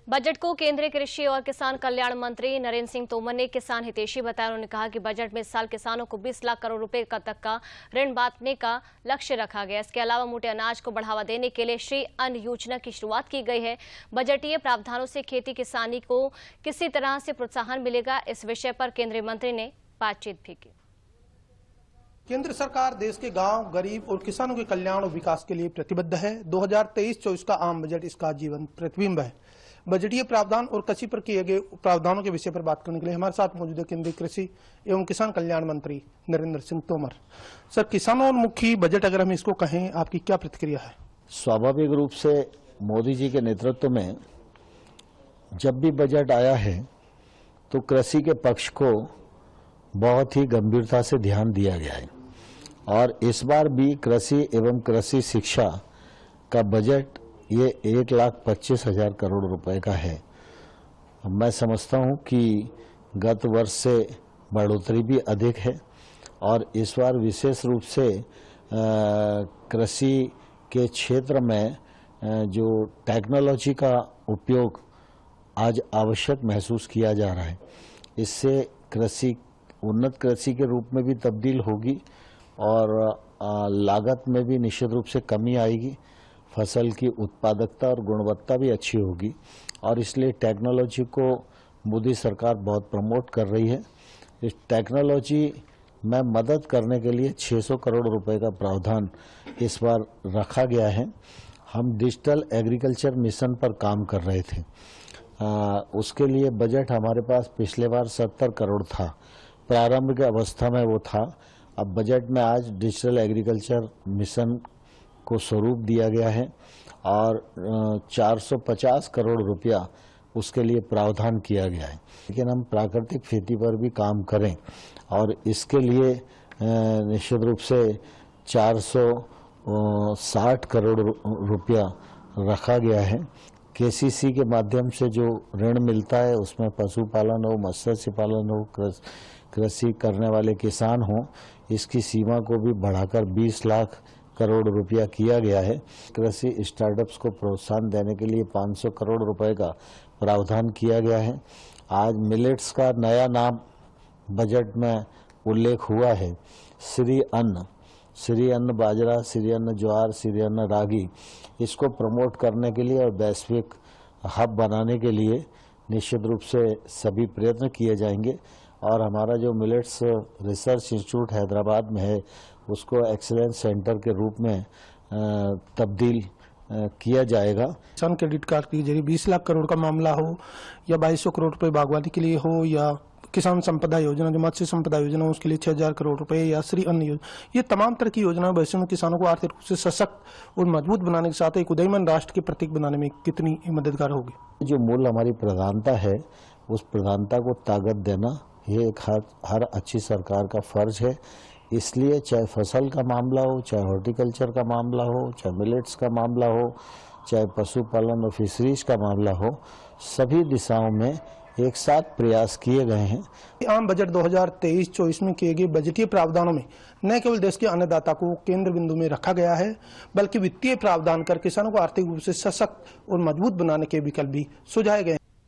Budget को केंद्रीय कृषि और किसान कल्याण मंत्री नरेंद्र सिंह तोमर ने किसान हितैषी बताया। उन्होंने कहा कि बजट में इस साल किसानों को 20 लाख करोड़ रुपए तक का ऋण बांटने का लक्ष्य रखा गया। इसके अलावा मोटे अनाज को बढ़ावा देने के लिए श्री अन्न योजना की शुरुआत की गई है। बजटीय प्रावधानों से खेती किसानी को किसी तरह से प्रोत्साहन मिलेगा, इस विषय पर केंद्रीय मंत्री ने बातचीत भी की। केंद्र सरकार देश के गांव, गरीब और किसानों के कल्याण और विकास के लिए प्रतिबद्ध है। 2023-24 का आम बजट इसका जीवंत प्रतिबिंब है। बजटीय प्रावधान और कृषि पर किए गए प्रावधानों के विषय पर बात करने के लिए हमारे साथ मौजूद है केंद्रीय कृषि एवं किसान कल्याण मंत्री नरेंद्र सिंह तोमर। सर, किसानोन्मुखी बजट अगर हम इसको कहें, आपकी क्या प्रतिक्रिया है? स्वाभाविक रूप से मोदी जी के नेतृत्व में जब भी बजट आया है तो कृषि के पक्ष को बहुत ही गंभीरता से ध्यान दिया गया है और इस बार भी कृषि एवं कृषि शिक्षा का बजट ये 1,25,000 करोड़ रुपए का है। मैं समझता हूं कि गत वर्ष से बढ़ोतरी भी अधिक है और इस बार विशेष रूप से कृषि के क्षेत्र में जो टेक्नोलॉजी का उपयोग आज आवश्यक महसूस किया जा रहा है। इससे कृषि उन्नत कृषि के रूप में भी तब्दील होगी और लागत में भी निश्चित रूप से कमी आएगी। फसल की उत्पादकता और गुणवत्ता भी अच्छी होगी और इसलिए टेक्नोलॉजी को मोदी सरकार बहुत प्रमोट कर रही है। इस टेक्नोलॉजी में मदद करने के लिए 600 करोड़ रुपए का प्रावधान इस बार रखा गया है। हम डिजिटल एग्रीकल्चर मिशन पर काम कर रहे थे। उसके लिए बजट हमारे पास पिछले बार 70 करोड़ था, प्रारंभिक अवस्था में वो था। अब बजट में आज डिजिटल एग्रीकल्चर मिशन को स्वरूप दिया गया है और 450 करोड़ रुपया उसके लिए प्रावधान किया गया है। लेकिन हम प्राकृतिक खेती पर भी काम करें और इसके लिए निश्चित रूप से 460 करोड़ रुपया रखा गया है। केसीसी के माध्यम से जो ऋण मिलता है उसमें पशुपालन हो, मत्स्य पालन हो, कृषि करने वाले किसान हो, इसकी सीमा को भी बढ़ाकर 20 लाख करोड़ रुपया किया गया है। कृषि स्टार्टअप्स को प्रोत्साहन देने के लिए 500 करोड़ रुपए का प्रावधान किया गया है। आज मिलेट्स का नया नाम बजट में उल्लेख हुआ है, श्री अन्न बाजरा, श्री अन्न ज्वार, श्री अन्न रागी। इसको प्रमोट करने के लिए और वैश्विक हब बनाने के लिए निश्चित रूप से सभी प्रयत्न किए जाएंगे और हमारा जो मिलेट्स रिसर्च इंस्टीट्यूट हैदराबाद में है उसको एक्सीलेंस सेंटर के रूप में तब्दील किया जाएगा। किसान क्रेडिट कार्ड के जरिए 20 लाख करोड़ का मामला हो या 2200 करोड़ रुपए बागवानी के लिए हो या किसान संपदा योजना जो मत्स्य संपदा योजना उसके लिए 6000 करोड़ रुपए या श्री अन्न योजना, ये तमाम तरह की योजना भविष्य में किसानों को आर्थिक रूप से सशक्त और मजबूत बनाने के साथ एक उदयमान राष्ट्र के प्रतीक बनाने में कितनी मददगार होगी? जो मूल हमारी प्रधानता है उस प्रधानता को ताकत देना ये एक हर अच्छी सरकार का फर्ज है। इसलिए चाहे फसल का मामला हो, चाहे हॉर्टिकल्चर का मामला हो, चाहे मिलेट्स का मामला हो, चाहे पशुपालन और फिशरीज का मामला हो, सभी दिशाओं में एक साथ प्रयास किए गए हैं। आम बजट 2023-24 में किए गए बजटीय प्रावधानों में न केवल देश के अन्नदाता को केंद्र बिंदु में रखा गया है, बल्कि वित्तीय प्रावधान कर किसानों को आर्थिक रूप से सशक्त और मजबूत बनाने के विकल्प भी सुझाए गए।